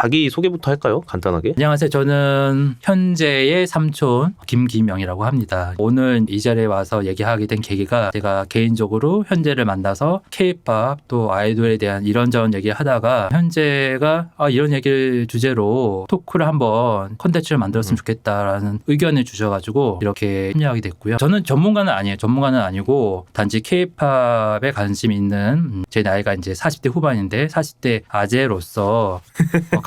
자기 소개부터 할까요? 간단하게. 안녕하세요. 저는 현재의 삼촌 김기명이라고 합니다. 오늘 이 자리에 와서 얘기하게 된 계기가 제가 개인적으로 현재를 만나서 K-POP 또 아이돌에 대한 이런저런 얘기하다가 현재가 이런 얘기를 주제로 토크를 한번 콘텐츠를 만들었으면 좋겠다라는 의견을 주셔가지고 이렇게 참여하게 됐고요. 저는 전문가는 아니에요. 전문가는 아니고 단지 K-POP에 관심이 있는 제 나이가 이제 40대 후반인데 40대 아재로서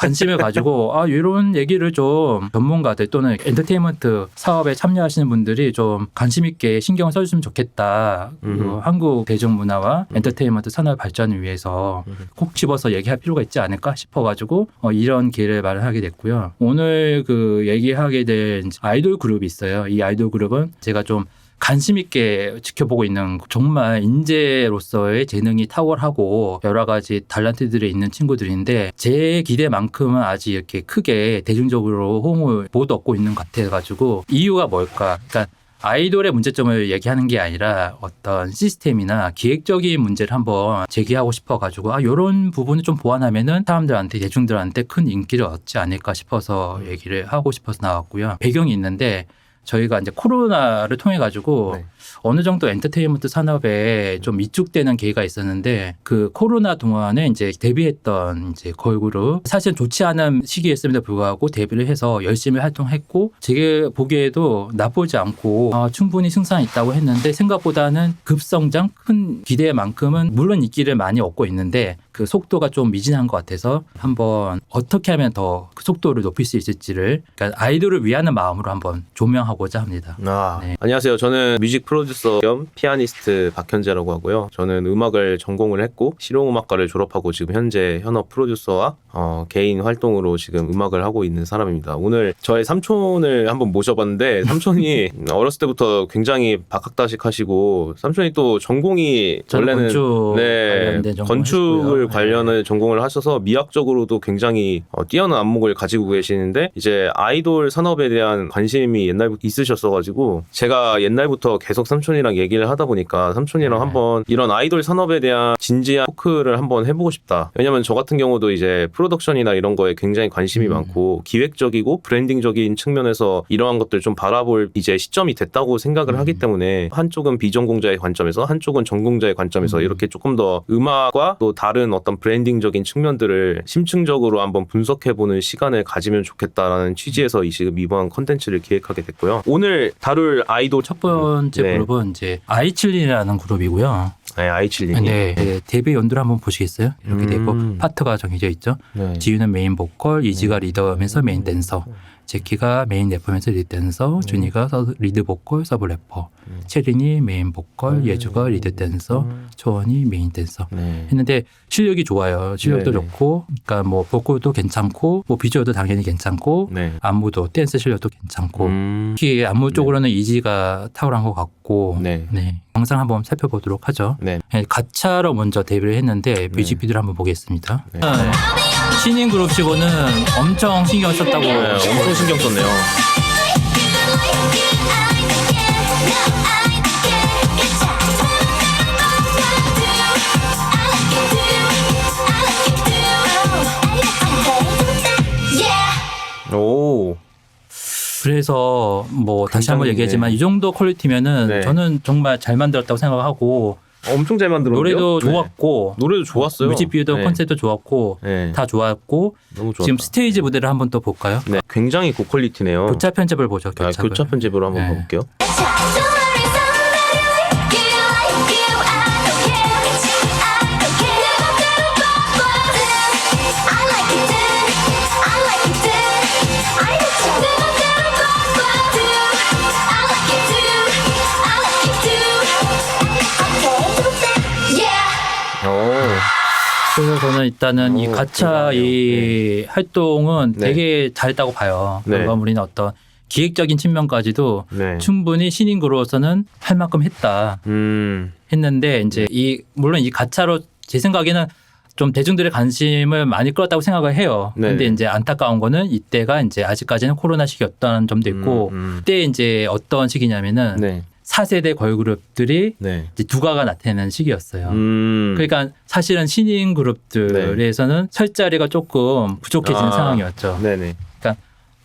관심을 가지고 이런 얘기를 좀 전문가들 또는 엔터테인먼트 사업에 참여하시는 분들이 좀 관심 있게 신경을 써주시면 좋겠다. 그리고 한국 대중문화와 엔터테인먼트 산업 발전을 위해서 꼭 집어서 얘기할 필요가 있지 않을까 싶어가지고 이런 기회를 마련하게 됐고요. 오늘 그 얘기하게 된 아이돌 그룹이 있어요. 이 아이돌 그룹은 제가 좀 관심 있게 지켜보고 있는 정말 인재로서의 재능이 탁월하고 여러 가지 탤런트들이 있는 친구들인데 제 기대만큼은 아직 이렇게 크게 대중적으로 호응을 못 얻고 있는 것 같아가지고 이유가 뭘까? 그러니까 아이돌의 문제점을 얘기하는 게 아니라 어떤 시스템이나 기획적인 문제를 한번 제기하고 싶어가지고 이런 부분을 좀 보완하면은 사람들한테 대중들한테 큰 인기를 얻지 않을까 싶어서 얘기를 하고 싶어서 나왔고요. 배경이 있는데 저희가 이제 코로나를 통해 가지고 어느 정도 엔터테인먼트 산업에 좀 위축되는 계기가 있었는데 그 코로나 동안에 이제 데뷔했던 이제 걸그룹 사실 좋지 않은 시기였음에도 불구하고 데뷔를 해서 열심히 활동했고 제가 보기에도 나쁘지 않고 충분히 승산이 있다고 했는데 생각보다는 급성장 큰 기대만큼은 물론 인기를 많이 얻고 있는데 그 속도가 좀 미진한 것 같아서 한번 어떻게 하면 더 그 속도를 높일 수 있을지를 그러니까 아이돌을 위하는 마음으로 한번 조명하고자 합니다. 네. 안녕하세요. 저는 뮤직 프로듀서 겸 피아니스트 박현재라고 하고요. 저는 음악을 전공을 했고 실용음악과를 졸업하고 지금 현재 현업 프로듀서와 개인 활동으로 지금 음악을 하고 있는 사람입니다. 오늘 저의 삼촌을 한번 모셔봤는데 삼촌이 어렸을 때부터 굉장히 박학다식하시고 삼촌이 또 전공이 원래는 건축을 관련을 전공을 하셔서 미학적으로도 굉장히 뛰어난 안목을 가지고 계시는데 이제 아이돌 산업에 대한 관심이 옛날부터 있으셨어가지고 제가 옛날부터 계속 삼촌이랑 얘기를 하다 보니까 삼촌이랑 한번 이런 아이돌 산업에 대한 진지한 토크를 한번 해보고 싶다. 왜냐면 저 같은 경우도 이제 프로덕션이나 이런 거에 굉장히 관심이 많고 기획적이고 브랜딩적인 측면에서 이러한 것들 좀 바라볼 이제 시점이 됐다고 생각을 하기 때문에 한쪽은 비전공자의 관점에서 한쪽은 전공자의 관점에서 이렇게 조금 더 음악과 또 다른 어떤 브랜딩적인 측면들을 심층적으로 한번 분석해보는 시간을 가지면 좋겠다라는 취지에서 지금 이번 컨텐츠를 기획하게 됐고요. 오늘 다룰 아이돌 첫 번째 그룹은 이제 아이칠린이라는 그룹이고요. 네, 아이칠린. 네, 데뷔 연도를 한번 보시겠어요? 이렇게 되고 파트가 정해져 있죠. 지유는 메인 보컬, 이지가 리더면서 메인 댄서, 제키가 메인 래퍼면서 리드 댄서, 준이가 리드 보컬, 서브 래퍼, 채린이 메인 보컬, 예주가 리드 댄서, 초원이 메인 댄서 했는데 실력이 좋아요. 실력도 좋고, 그러니까 뭐 보컬도 괜찮고, 뭐 비주얼도 당연히 괜찮고, 안무도 댄스 실력도 괜찮고, 특히 안무 쪽으로는 이지가 탁월한 것 같고, 영상 한번 살펴보도록 하죠. 가차로 먼저 데뷔를 했는데 뮤직비디오를 한번 보겠습니다. 신인 그룹치고는 엄청 신경 썼다고. 엄청 신경 썼네요. 오. 그래서 뭐 다시 한번 얘기하지만 이 정도 퀄리티면은 저는 정말 잘 만들었다고 생각하고 엄청 잘 만들었는데요. 노래도 좋았고 노래도 좋았어요. 뮤직비디오도 컨셉도 좋았고 다 좋았고 너무 좋았다. 지금 스테이지 무대를 한번 또 볼까요? 굉장히 고퀄리티네요. 교차 편집을 보죠. 교차 편집으로 한번 봐볼게요. 그래서 저는 일단은 이 가차 이 활동은 되게 잘했다고 봐요. 결과물이나 어떤 기획적인 측면까지도 충분히 신인 그룹으로서는 할 만큼 했다 했는데 이제 물론 이 가차로 제 생각에는 좀 대중들의 관심을 많이 끌었다고 생각을 해요. 근데 이제 안타까운 거는 이때가 이제 아직까지는 코로나 시기였다는 점도 있고, 그때 이제 어떤 시기냐면은 4세대 걸그룹들이 네. 이제 두가가 나타나는 시기였어요. 음. 그러니까 사실은 신인 그룹들에서는 설 자리가 조금 부족해지는 아. 상황이었죠. 네네.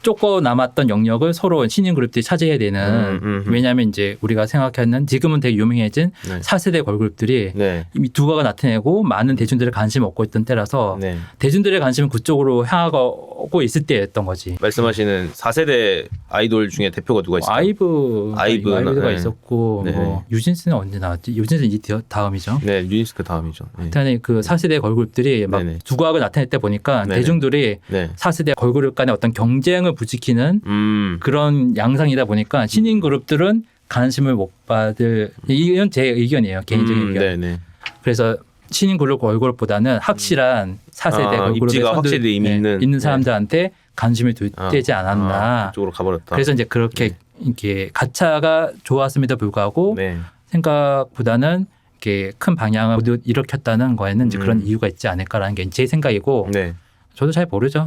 쫓고 남았던 영역을 서로 신인 그룹들이 차지해야 되는 왜냐하면 이제 우리가 생각하는 지금은 되게 유명해진 네. 4세대 걸그룹들이 네. 이미 두가가 나타내고 많은 대중들의 관심을 얻고 있던 때라서 네. 대중들의 관심은 그쪽으로 향하고 있을 때였던 거지. 말씀하시는 4세대 아이돌 중에 대표가 누가 있어요? 아이브가 네. 있었고 네. 뭐 유진스는 언제 나왔지? 유진스는 이제 다음이죠. 네, 유니스크 다음이죠. 네. 하여튼 그 4세대 걸그룹들이 막 네네. 두각을 나타낼 때 보니까 네네. 대중들이 네. 4세대 걸그룹 간의 어떤 경쟁을 부추기는 그런 양상이다 보니까 신인 그룹들은 관심을 못 받을 이건 제 의견이에요. 개인적인 의견. 네네. 그래서 신인 그룹 걸그룹보다는 확실한 4세대 걸그룹의 입지가 확실히 이미 있는 사람들한테 관심을 두지 않았나. 그쪽으로 가버렸다. 그래서 이제 그렇게 이렇게 가차가 좋았음에도 불구하고 네. 생각보다는 이렇게 큰 방향을 못 일으켰다는 거에는 이제 그런 이유가 있지 않을까라는 게 제 생각이고 네. 저도 잘 모르죠.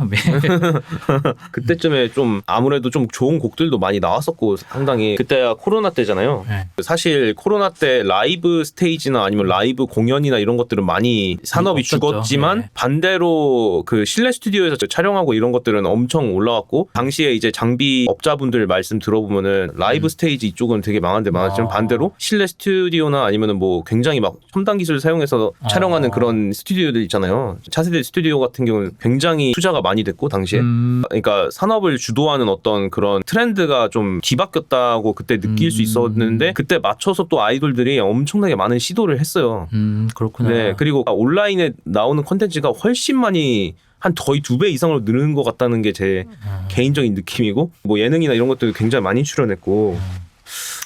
그때쯤에 좀 아무래도 좀 좋은 곡들도 많이 나왔었고 상당히 그때가 코로나 때잖아요. 네. 사실 코로나 때 라이브 스테이지나 아니면 라이브 공연이나 이런 것들은 많이 산업이 없었죠. 죽었지만 네. 반대로 그 실내 스튜디오에서 촬영하고 이런 것들은 엄청 올라왔고 당시에 이제 장비 업자분들 말씀 들어보면은 라이브 스테이지 이쪽은 되게 망한데 많았지만 반대로 실내 스튜디오나 아니면은 뭐 굉장히 막 첨단 기술을 사용해서 촬영하는 그런 스튜디오들 있잖아요. 차세대 스튜디오 같은 경우는 굉장히 투자가 많이 됐고 당시에 그러니까 산업을 주도하는 어떤 그런 트렌드가 좀 뒤바뀌었다고 그때 느낄 수 있었는데 그때 맞춰서 또 아이돌들이 엄청나게 많은 시도를 했어요. 그렇구나. 네, 그리고 온라인에 나오는 콘텐츠가 훨씬 많이 한 거의 2배 이상으로 느는 것 같다는 게 제 개인적인 느낌이고 뭐 예능이나 이런 것들도 굉장히 많이 출연했고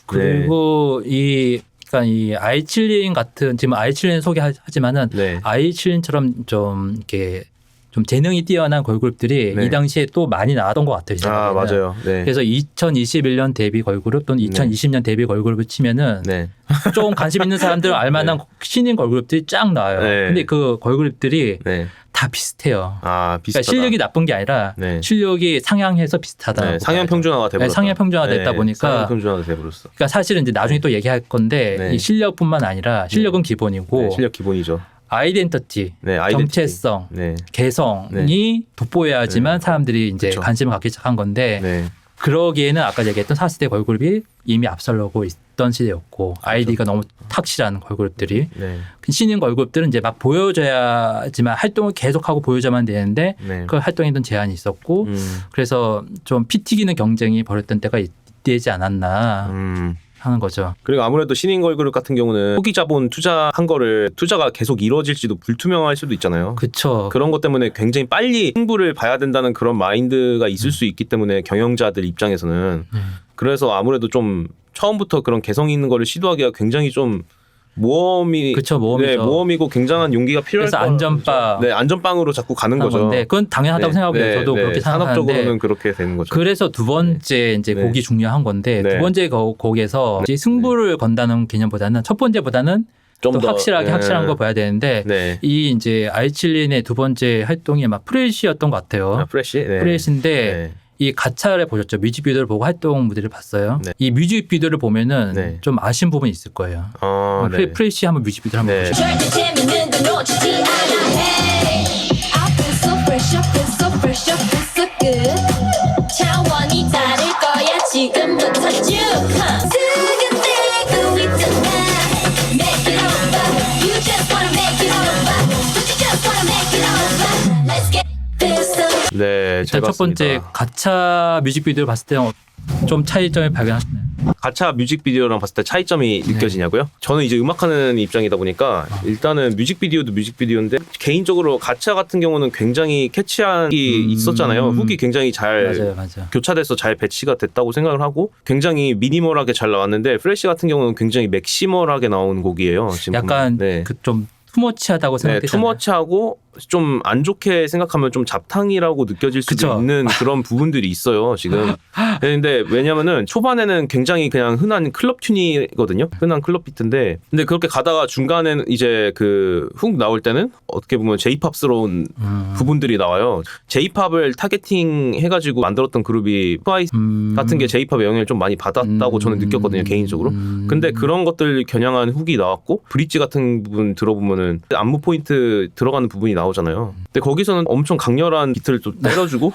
그리고 그러니까 이 아이칠린 같은 지금 아이칠린 소개하지만은 네. 아이칠린처럼 좀 이렇게 좀 재능이 뛰어난 걸그룹들이 네. 이 당시에 또 많이 나왔던 것 같아요. 아 맞아요. 네. 그래서 2021년 데뷔 걸그룹 또는 2020년 데뷔 걸그룹을 치면은 네. 좀 관심 있는 사람들은 알만한 신인 걸그룹들이 쫙 나와요. 네. 근데 그 걸그룹들이 네. 다 비슷해요. 아 비슷하다. 그러니까 실력이 나쁜 게 아니라 네. 실력이 상향해서 비슷하다. 네, 상향 평준화가 돼버렸다. 네, 상향 평준화 됐다 보니까 상향 평준화가 돼버렸어. 그러니까 사실은 이제 나중에 또 얘기할 건데 네. 이 실력뿐만 아니라 실력은 기본이고 네, 실력 기본이죠. 아이덴티티, 네, 아이덴티티. 정체성, 네. 개성이 돋보여야지만 사람들이 이제 그쵸. 관심을 갖기 시작한 건데 네. 그러기에는 아까 얘기했던 4세대 걸그룹이 이미 앞서려고 있던 시대였고 아이디가 너무 탁실한 걸그룹들이 네. 신인 걸그룹들은 이제 막 보여줘야지만 활동을 계속하고 보여줘야만 되는데 네. 그 활동에는 제한이 있었고 그래서 좀 피 튀기는 경쟁이 벌였던 때가 있지 않았나 하는 거죠. 그리고 아무래도 신인 걸그룹 같은 경우는 초기 자본 투자한 거를 투자가 계속 이루어질지도 불투명할 수도 있잖아요. 그렇죠. 그런 것 때문에 굉장히 빨리 승부를 봐야 된다는 그런 마인드가 있을 수 있기 때문에 경영자들 입장에서는 그래서 아무래도 좀 처음부터 그런 개성 있는 거를 시도하기가 굉장히 좀 모험이 그쵸, 모험이죠. 네, 모험이고 굉장한 용기가 필요할 그래서 거 안전빵 네, 안전빵으로 자꾸 가는 하는 거죠. 건데 그건 당연하다고 네, 생각해요. 네, 저도 네. 그렇게 생각하는데 산업적으로는 그렇게 되는 거죠. 그래서 두 번째 이제 네. 곡이 중요한 건데 네. 두 번째 곡에서 이제 승부를 건다는 개념보다는 첫 번째보다는 좀 또 더, 확실하게 네. 확실한 거 봐야 되는데 네. 이 이제 아이칠린의 두 번째 활동이 막 프레시였던 것 같아요. 아, 프레시? 네. 프레시인데 네. 이 가차를 보셨죠? 뮤직비디오를 보고 활동 무대를 봤어요. 네. 이 뮤직비디오를 보면은 네. 좀 아쉬운 부분이 있을 거예요. 네. 프레시 한번 뮤직비디오 한번 네. 보시죠. 절대 재밌는 건 놓치지 않아 hey. I feel so fresh, I feel so fresh, I feel so good 차원이 다를 거야 지금부터 쭉 두근대고 있잖아 Make it over You just wanna make it over Don't you just wanna make it over Let's get this over 네, 잘 일단 첫 번째 봤습니다. 가차 뮤직비디오를 봤을 때는 좀 차이점을 발견하시나요? 가차 뮤직비디오랑 봤을 때 차이점이 느껴지냐고요? 저는 이제 음악하는 입장이다 보니까 일단은 뮤직비디오도 뮤직비디오인데 개인적으로 가차 같은 경우는 굉장히 캐치한이 있었잖아요. 훅이 굉장히 잘 맞아요. 교차돼서 잘 배치가 됐다고 생각을 하고 굉장히 미니멀하게 잘 나왔는데 프레시 같은 경우는 굉장히 맥시멀하게 나온 곡이에요. 지금 약간 보면. 네. 그 좀 투머치하다고 네, 생각되잖아요. 투머치하고 좀 안 좋게 생각하면 좀 잡탕이라고 느껴질 수도 그쵸. 있는 그런 부분들이 있어요 지금. 근데 왜냐면은 초반에는 굉장히 그냥 흔한 클럽 튠이거든요. 흔한 클럽 비트인데 근데 그렇게 가다가 중간에는 이제 그 훅 나올 때는 어떻게 보면 J-팝스러운 부분들이 나와요. J-팝을 타겟팅 해가지고 만들었던 그룹이 트와이스 같은 게 J-팝의 영향을 좀 많이 받았다고 저는 느꼈거든요 개인적으로. 근데 그런 것들 겨냥한 훅이 나왔고 브릿지 같은 부분 들어보면은 안무 포인트 들어가는 부분이 나오잖아요. 근데 거기서는 엄청 강렬한 비트를 또 때려주고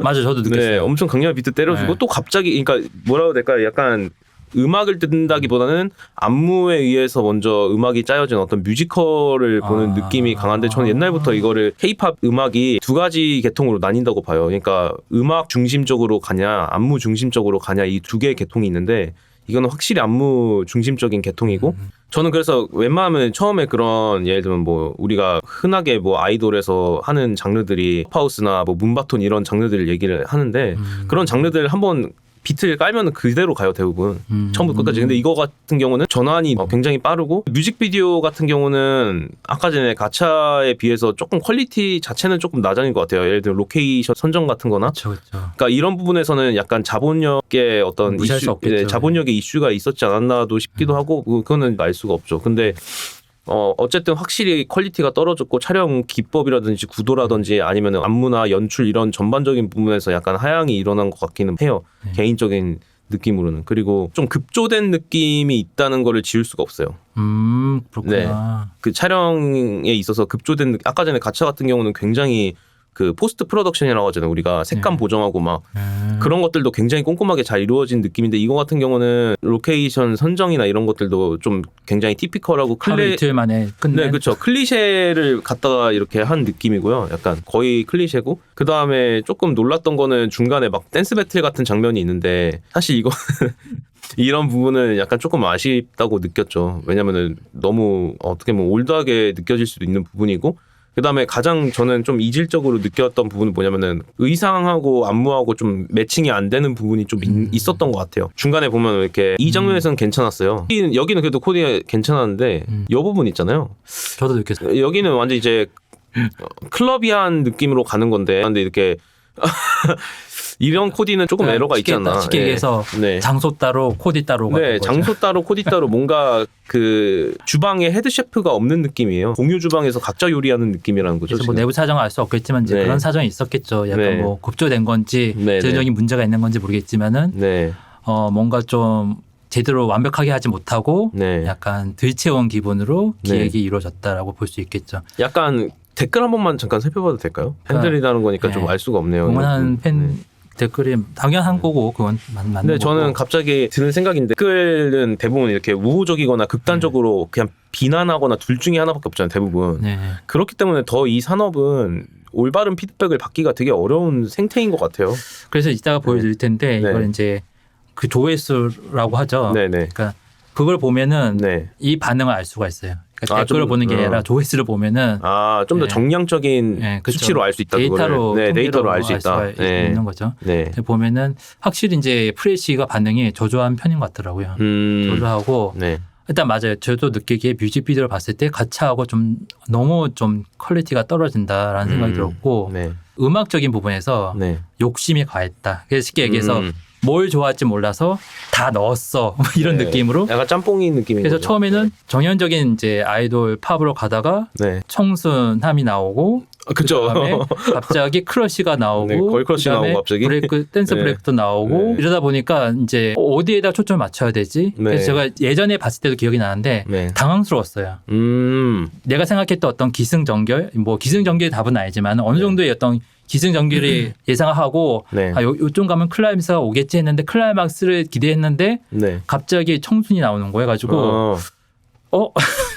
맞아, 저도 느꼈어요. 네, 엄청 강렬한 비트 때려주고 네. 또 갑자기 그러니까 뭐라고 해야 될까 약간 음악을 듣는다기보다는 안무에 의해서 먼저 음악이 짜여진 어떤 뮤지컬을 보는 느낌이 강한데 저는 옛날부터 이거를 K-팝 음악이 두 가지 계통으로 나뉜다고 봐요. 그러니까 음악 중심적으로 가냐 안무 중심적으로 가냐 이 두 개의 계통이 있는데 이거는 확실히 안무 중심적인 계통이고 저는 그래서 웬만하면 처음에 그런 예를 들면 뭐 우리가 흔하게 뭐 아이돌에서 하는 장르들이 팝하우스나 뭐 문바톤 이런 장르들을 얘기를 하는데 그런 장르들 한번 비트를 깔면 그대로 가요 대부분 처음부터 끝까지. 근데 이거 같은 경우는 전환이 굉장히 빠르고 뮤직비디오 같은 경우는 아까 전에 가차에 비해서 조금 퀄리티 자체는 조금 낮아진 것 같아요. 예를 들어 로케이션 선정 같은 거나 그렇죠. 그러니까 이런 부분에서는 약간 자본력의 어떤 무시할 수 이슈, 없겠죠. 자본력의 이슈가 있었지 않았나도 싶기도 하고 그거는 알 수가 없죠. 근데 어쨌든 확실히 퀄리티가 떨어졌고 촬영 기법이라든지 구도라든지 아니면 안무나 연출 이런 전반적인 부분에서 약간 하향이 일어난 것 같기는 해요. 개인적인 느낌으로는. 그리고 좀 급조된 느낌이 있다는 거를 지울 수가 없어요. 그렇구나. 그 촬영에 있어서 급조된 아까 전에 가차 같은 경우는 굉장히 그 포스트 프로덕션이라고 하잖아요. 우리가 색감 보정하고 막 그런 것들도 굉장히 꼼꼼하게 잘 이루어진 느낌인데 이거 같은 경우는 로케이션 선정이나 이런 것들도 좀 굉장히 티피컬하고 하루 이틀 만에 끝낸. 네, 그렇죠. 클리셰를 갖다가 이렇게 한 느낌이고요. 약간 거의 클리셰고 그 다음에 조금 놀랐던 거는 중간에 막 댄스 배틀 같은 장면이 있는데 사실 이거 이런 부분은 약간 조금 아쉽다고 느꼈죠. 왜냐면은 너무 어떻게 보면 올드하게 느껴질 수도 있는 부분이고 그다음에 가장 저는 좀 이질적으로 느꼈던 부분은 뭐냐면은 의상하고 안무하고 좀 매칭이 안 되는 부분이 좀 있었던 것 같아요. 중간에 보면 이렇게 이 장면에서는 괜찮았어요. 여기는 그래도 코디가 괜찮았는데 이 부분 있잖아요. 저도 느꼈어요. 여기는 완전 이제 클럽이한 느낌으로 가는 건데 근데 이렇게 이런 코디는 조금 에러가 있지 않나. 쉽게 얘기해서 네. 장소 따로 코디 따로가 네, 장소 따로 코디 따로 뭔가 그 주방에 헤드 셰프가 없는 느낌이에요. 공유 주방에서 각자 요리하는 느낌이라는 거죠. 그래서 뭐 지금. 내부 사정을 알 수 없겠지만 이제 네. 그런 사정이 있었겠죠. 약간 네. 뭐 급조된 건지 네, 제도적인 문제가 있는 건지 모르겠지만은 네, 뭔가 좀 제대로 완벽하게 하지 못하고 네. 약간 들채운 기분으로 네. 기획이 이루어졌다라고 볼 수 있겠죠. 약간 댓글 한 번만 잠깐 살펴봐도 될까요? 팬들이라는 거니까 네. 좀 알 수가 없네요. 응원하는 팬 네. 댓글이 당연한 거고 그건 맞는 근데 거고. 저는 갑자기 드는 생각인데 댓글은 대부분 이렇게 우호적이거나 극단적으로 그냥 비난하거나 둘 중에 하나밖에 없잖아요. 대부분. 네. 그렇기 때문에 더 이 산업은 올바른 피드백을 받기가 되게 어려운 생태인 것 같아요. 그래서 이따가 보여드릴 텐데 네. 이걸 이제 그 조회수라고 하죠. 네네. 그러니까 그걸 보면은 네. 이 반응을 알 수가 있어요. 그러니까 아, 댓글을 좀, 보는 게 아니라 조회수를 보면은 좀 더 네. 정량적인 네, 그렇죠. 수치로 알 수 있다. 데이터로 그거를. 네, 데이터로 알 수 통계로 있다. 알 수가 네. 있는 거죠. 네. 보면은 확실히 이제 프레시가 반응이 저조한 편인 것 같더라고요. 저조하고 네. 일단 맞아요. 저도 느끼기에 뮤직비디오를 봤을 때 가차하고 좀 너무 좀 퀄리티가 떨어진다라는 생각이 들었고 네. 음악적인 부분에서 네. 욕심이 과했다. 그래서 쉽게 얘기해서 뭘 좋아할지 몰라서 다 넣었어 이런 네. 느낌으로. 약간 짬뽕이 느낌인 그래서 거죠. 처음에는 정연적인 이제 아이돌 팝으로 가다가 네. 청순함이 나오고 그쵸. 그다음에 갑자기 크러쉬가 나오고 네, 걸크러쉬 그다음에 나오고 갑자기. 브레이크 댄스 네. 브레이크도 나오고 네. 이러다 보니까 이제 어디에다 초점을 맞춰야 되지? 네. 그래서 제가 예전에 봤을 때도 기억이 나는데 네. 당황스러웠어요. 음. 내가 생각했던 어떤 기승전결, 뭐 기승전결의 답은 아니지만 어느 정도의 어떤 기승전결이 예상하고 네. 요쯤 가면 클라이맥스가 오겠지 했는데 클라이맥스를 기대했는데 네. 갑자기 청순이 나오는 거예요. 가지고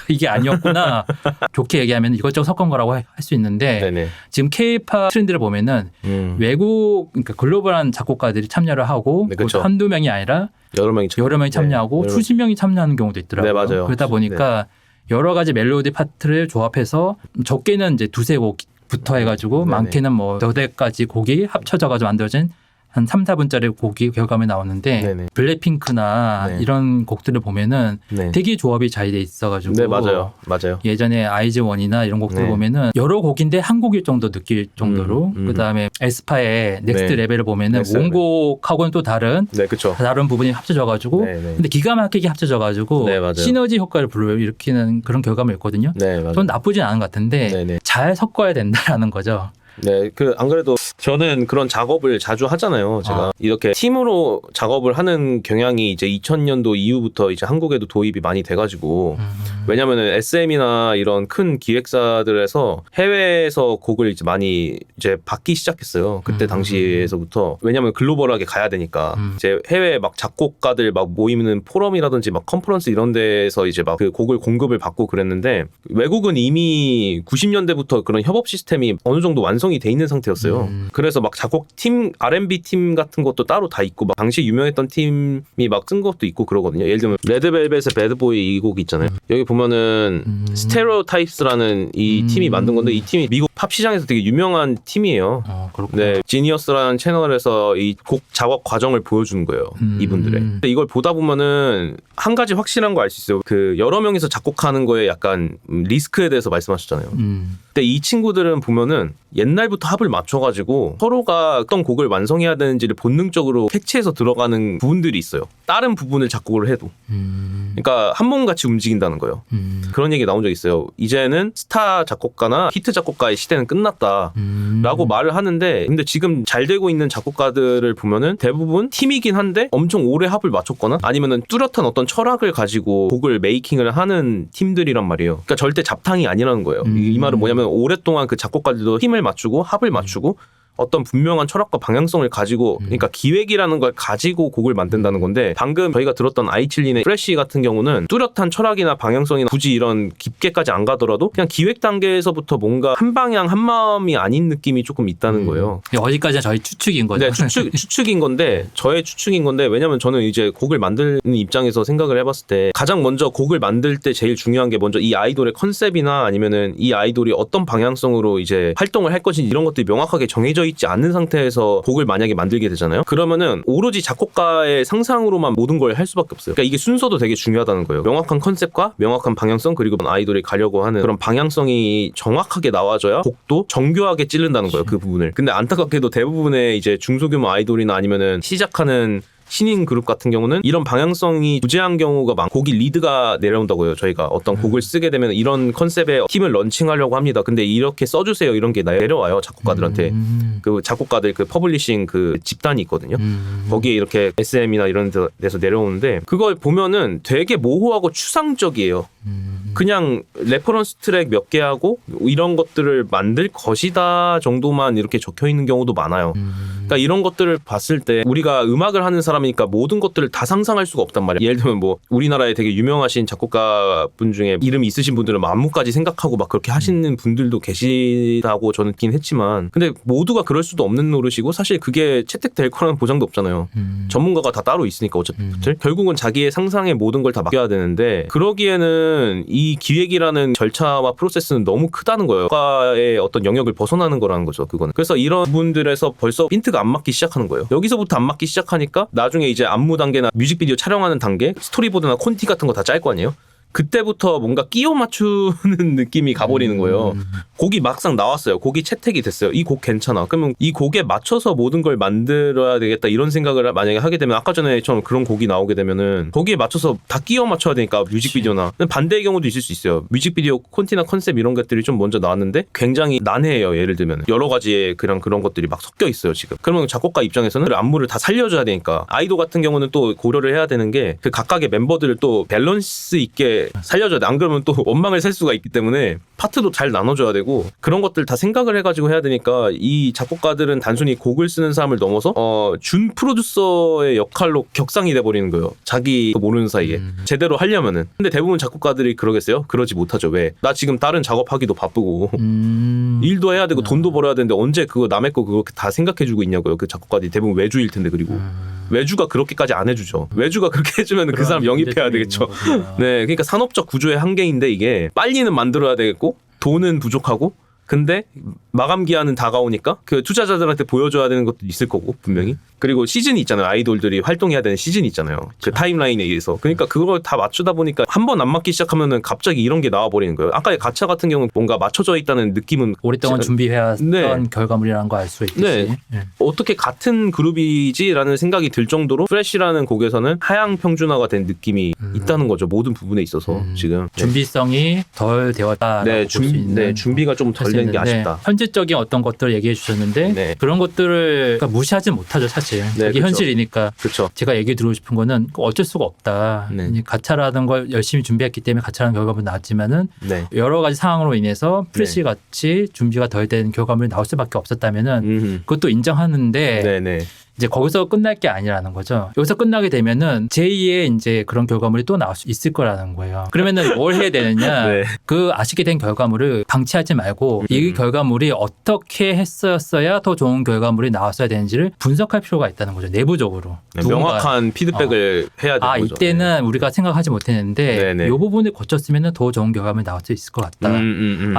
이게 아니었구나. 좋게 얘기하면 이것저것 섞은 거라고 할 수 있는데 네네. 지금 K-팝 트렌드를 보면은 외국 그러니까 글로벌한 작곡가들이 참여를 하고 네, 그렇죠. 한두 명이 아니라 여러 명이 참여하고 네. 수십 명이 참여하는 경우도 있더라고요. 네, 맞아요. 그러다 보니까 여러 가지 멜로디 파트를 조합해서 적게는 이제 두세 곡부터 해가지고 네네. 많게는 뭐 여덟 가지 곡이 합쳐져가지고 만들어진 한 3, 4분짜리 곡이 결과음에 나오는데 네네. 블랙핑크나 네. 이런 곡들을 보면은 네. 되게 조합이 잘 돼 있어가지고 네, 맞아요. 예전에 아이즈원이나 이런 곡들 네. 보면은 여러 곡인데 한 곡일 정도 느낄 정도로 그다음에 에스파의 넥스트 네. 레벨을 보면은 넥스트 레벨. 원곡하고는 또 다른 네, 그쵸. 다른 부분이 합쳐져가지고 네, 네. 근데 기가 막히게 합쳐져가지고 네, 맞아요. 시너지 효과를 불러일으키는 그런 결과물 있거든요. 네, 맞아요. 전 나쁘진 않은 것 같은데 네네. 잘 섞어야 된다라는 거죠. 네, 안 그래도 저는 그런 작업을 자주 하잖아요. 제가 이렇게 팀으로 작업을 하는 경향이 이제 2000년도 이후부터 이제 한국에도 도입이 많이 돼가지고 왜냐면은 SM이나 이런 큰 기획사들에서 해외에서 곡을 이제 많이 이제 받기 시작했어요. 그때 당시에서부터 왜냐면 글로벌하게 가야 되니까 이제 해외 막 작곡가들 막 모이는 포럼이라든지 막 컨퍼런스 이런 데에서 이제 막 그 곡을 공급을 받고 그랬는데 외국은 이미 90년대부터 그런 협업 시스템이 어느 정도 완성이 돼 있는 상태였어요. 그래서 막 작곡 팀, R&B 팀 같은 것도 따로 다 있고 막 당시 유명했던 팀이 막 쓴 것도 있고 그러거든요. 예를 들면 레드벨벳의 배드보이 이 곡 있잖아요. 여기 보면은 스테레오타입스라는 이 팀이 만든 건데 이 팀이 미국 팝 시장에서 되게 유명한 팀이에요. 그렇군요. 네, 지니어스라는 채널에서 이 곡 작업 과정을 보여주는 거예요. 이분들의. 근데 이걸 보다 보면은 한 가지 확실한 거 알 수 있어요. 그 여러 명이서 작곡하는 거에 약간 리스크에 대해서 말씀하셨잖아요. 근데 이 친구들은 보면은 옛날부터 합을 맞춰가지고 서로가 어떤 곡을 완성해야 되는지를 본능적으로 캐치해서 들어가는 부분들이 있어요. 다른 부분을 작곡을 해도. 그러니까 한 몸 같이 움직인다는 거예요. 그런 얘기 나온 적 있어요. 이제는 스타 작곡가나 히트 작곡가의 시대는 끝났다라고 말을 하는데 근데 지금 잘 되고 있는 작곡가들을 보면은 대부분 팀이긴 한데 엄청 오래 합을 맞췄거나 아니면은 뚜렷한 어떤 철학을 가지고 곡을 메이킹을 하는 팀들이란 말이에요. 그러니까 절대 잡탕이 아니라는 거예요. 이 말은 뭐냐면 오랫동안 그 작곡가들도 힘을 맞추고 합을 맞추고 어떤 분명한 철학과 방향성을 가지고 그러니까 기획이라는 걸 가지고 곡을 만든다는 건데 방금 저희가 들었던 아이칠린의 프레쉬 같은 경우는 뚜렷한 철학이나 방향성이나 굳이 이런 깊게까지 안 가더라도 그냥 기획 단계에서부터 뭔가 한 방향 한 마음이 아닌 느낌이 조금 있다는 거예요. 어디까지나 저희 추측인 거죠. 네, 추측인 건데 저의 추측인 건데 왜냐면 저는 이제 곡을 만드는 입장에서 생각을 해봤을 때 가장 먼저 곡을 만들 때 제일 중요한 게 먼저 이 아이돌의 컨셉이나 아니면은 이 아이돌이 어떤 방향성으로 이제 활동을 할 것인지 이런 것들이 명확하게 정해져 있지 않은 상태에서 곡을 만약에 만들게 되잖아요. 그러면은 오로지 작곡가의 상상으로만 모든 걸 할 수밖에 없어요. 그러니까 이게 순서도 되게 중요하다는 거예요. 명확한 컨셉과 명확한 방향성 그리고 아이돌이 가려고 하는 그런 방향성이 정확하게 나와줘야 곡도 정교하게 찌른다는 거예요. 그 부분을. 근데 안타깝게도 대부분의 이제 중소규모 아이돌이나 아니면은 시작하는 신인 그룹 같은 경우는 이런 방향성이 부재한 경우가 많고 곡이 리드가 내려온다고 해요. 저희가 어떤 곡을 쓰게 되면 이런 컨셉의 팀을 런칭하려고 합니다. 근데 이렇게 써주세요 이런 게 내려와요. 작곡가들한테. 그 작곡가들 그 퍼블리싱 그 집단이 있거든요. 거기에 이렇게 SM이나 이런 데서 내려오는데 그걸 보면은 되게 모호하고 추상적이에요. 그냥 레퍼런스 트랙 몇 개 하고 이런 것들을 만들 것이다 정도만 이렇게 적혀 있는 경우도 많아요. 그러니까 이런 것들을 봤을 때 우리가 음악을 하는 사람이니까 모든 것들을 다 상상할 수가 없단 말이야. 예를 들면 뭐 우리나라에 되게 유명하신 작곡가 분 중에 이름이 있으신 분들은 뭐 안무까지 생각하고 막 그렇게 하시는 분들도 계시다고 저는 듣긴 했지만 근데 모두가 그럴 수도 없는 노릇이고 사실 그게 채택될 거라는 보장도 없잖아요. 전문가가 다 따로 있으니까 어차피 결국은 자기의 상상에 모든 걸 다 맡겨야 되는데 그러기에는 이 기획이라는 절차와 프로세스는 너무 크다는 거예요. 작곡가의 어떤 영역을 벗어나는 거라는 거죠. 그거는. 그래서 이런 부분들에서 벌써 힌트가 안 맞기 시작하는 거예요. 여기서부터 안 맞기 시작하니까 나중에 이제 안무 단계나 뮤직비디오 촬영하는 단계, 스토리보드나 콘티 같은 거 다 짤 거 아니에요? 그때부터 뭔가 끼워 맞추는 느낌이 가버리는 거예요. 곡이 막상 나왔어요. 곡이 채택이 됐어요. 이 곡 괜찮아. 그러면 이 곡에 맞춰서 모든 걸 만들어야 되겠다 이런 생각을 만약에 하게 되면 아까 전에 처럼 그런 곡이 나오게 되면은 거기에 맞춰서 다 끼워 맞춰야 되니까 뮤직비디오나 반대의 경우도 있을 수 있어요. 뮤직비디오 콘티나 컨셉 이런 것들이 좀 먼저 나왔는데 굉장히 난해해요. 예를 들면 여러 가지의 그런 것들이 막 섞여 있어요 지금. 그러면 작곡가 입장에서는 안무를 다 살려줘야 되니까 아이돌 같은 경우는 또 고려를 해야 되는 게 그 각각의 멤버들을 또 밸런스 있게 살려줘야 돼. 안 그러면 또 원망을 살 수가 있기 때문에 파트도 잘 나눠줘야 되고 그런 것들 다 생각을 해가지고 해야 되니까 이 작곡가들은 단순히 곡을 쓰는 사람을 넘어서 준 프로듀서의 역할로 격상이 돼버리는 거예요. 자기도 모르는 사이에 제대로 하려면은. 근데 대부분 작곡가들이 그러겠어요? 그러지 못하죠. 왜? 나 지금 다른 작업하기도 바쁘고 일도 해야 되고 돈도 벌어야 되는데 언제 그거 남의 거 그거 다 생각해주고 있냐고요. 그 작곡가들이 대부분 외주일 텐데. 그리고 외주가 그렇게까지 안 해주죠. 외주가 그렇게 해주면 그 사람 영입해야 되겠죠. 네, 그러니까 산업적 구조의 한계인데 이게 빨리는 만들어야 되겠고 돈은 부족하고 근데 마감 기한은 다가오니까 그 투자자들한테 보여줘야 되는 것도 있을 거고 분명히. 그리고 시즌이 있잖아요. 아이돌들이 활동해야 되는 시즌이 있잖아요. 그 타임라인에 의해서. 그러니까 그걸 다 맞추다 보니까 한 번 안 맞기 시작하면은 갑자기 이런 게 나와버리는 거예요. 아까의 가차 같은 경우는 뭔가 맞춰져 있다는 느낌은 오랫동안 준비해왔던 네. 결과물이라는 거 알 수 있듯이. 네. 어떻게 같은 그룹이지라는 생각이 들 정도로 프레쉬라는 곡에서는 하향 평준화가 된 느낌이 있다는 거죠. 모든 부분에 있어서 지금. 네. 준비성이 덜 되었다라고 네, 볼 수 있는. 네, 준비가 좀 덜 된 게 아쉽다. 현실적인 어떤 것들을 얘기해 주셨는데 네. 그런 것들을 그러니까 무시하지 못하죠 사실. 네, 이게 그쵸. 현실이니까. 그렇죠. 제가 얘기 드리고 싶은 거는 어쩔 수가 없다. 네. 이 가차라는 걸 열심히 준비했기 때문에 가차라는 결과물이 나왔지만은 네. 여러 가지 상황으로 인해서 프레시 같이 준비가 덜 된 결과물이 나올 수밖에 없었다면은 그것도 인정하는데 네네. 이제 거기서 끝날 게 아니라는 거죠. 여기서 끝나게 되면은 제2의 이제 그런 결과물이 또 나올 수 있을 거라는 거예요. 그러면은 뭘 해야 되느냐? 네. 그 아쉽게 된 결과물을 방치하지 말고 이 결과물이 어떻게 했었어야 더 좋은 결과물이 나왔어야 되는지를 분석할 필요가 있다는 거죠. 내부적으로. 네, 누군가 명확한 피드백을 해야 되는 거죠. 이때는 우리가 생각하지 못했는데 네네. 이 부분을 거쳤으면 더 좋은 결과물이 나올 수 있을 것 같다.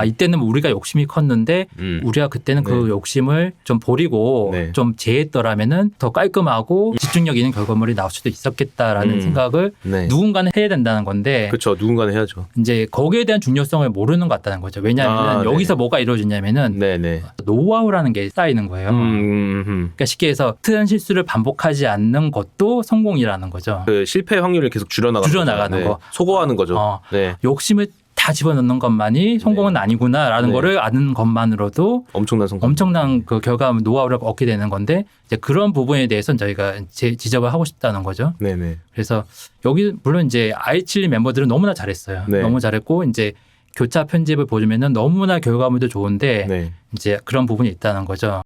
이때는 우리가 욕심이 컸는데 우리가 그때는 그 네. 욕심을 좀 버리고 네. 좀 제했더라면은 더 깔끔하고 집중력 있는 결과물이 나올 수도 있었겠다라는 생각을 네. 누군가는 해야 된다는 건데 그렇죠. 누군가는 해야죠. 이제 거기에 대한 중요성을 모르는 것 같다는 거죠. 왜냐하면 네. 여기서 뭐가 이루어지냐면은 네네. 노하우라는 게 쌓이는 거예요. 그러니까 쉽게 해서 같은 실수를 반복하지 않는 것도 성공이라는 거죠. 그 실패 확률을 계속 줄여나가는 거. 소거하는 거죠. 네. 욕심을 다 집어넣는 것만이 성공은 아니구나라는 네. 거를 아는 것만으로도 엄청난 성공. 엄청난 그 결과 노하우를 얻게 되는 건데 이제 그런 부분에 대해서는 저희가 지적을 하고 싶다는 거죠. 네네. 그래서 여기 물론 이제 아이칠리 멤버들은 너무나 잘했어요. 네. 너무 잘했고 이제 교차 편집을 보면은 너무나 결과물도 좋은데 네. 이제 그런 부분이 있다는 거죠.